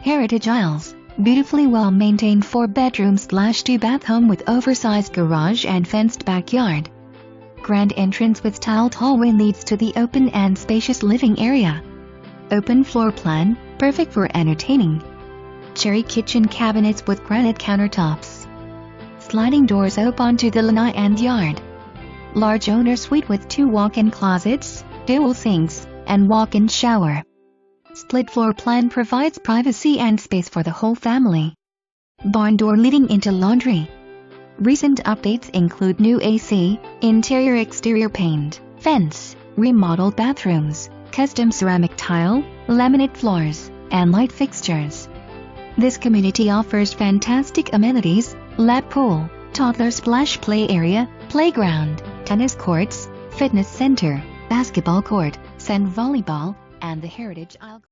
Heritage aisles, beautifully well-maintained 4-bedroom/2-bath home with oversized garage and fenced backyard. Grand entrance with tiled hallway leads to the open and spacious living area. Open floor plan, perfect for entertaining. Cherry kitchen cabinets with granite countertops. Sliding doors open to the lanai and yard. Large owner suite with 2 walk-in closets, dual sinks, and walk-in shower. Split floor plan provides privacy and space for the whole family. Barn door leading into laundry. Recent updates include new AC, interior-exterior paint, fence, remodeled bathrooms, custom ceramic tile, laminate floors, and light fixtures. This community offers fantastic amenities: lap pool, toddler splash play area, playground, tennis courts, fitness center, basketball court, sand volleyball, and the Heritage Aisle.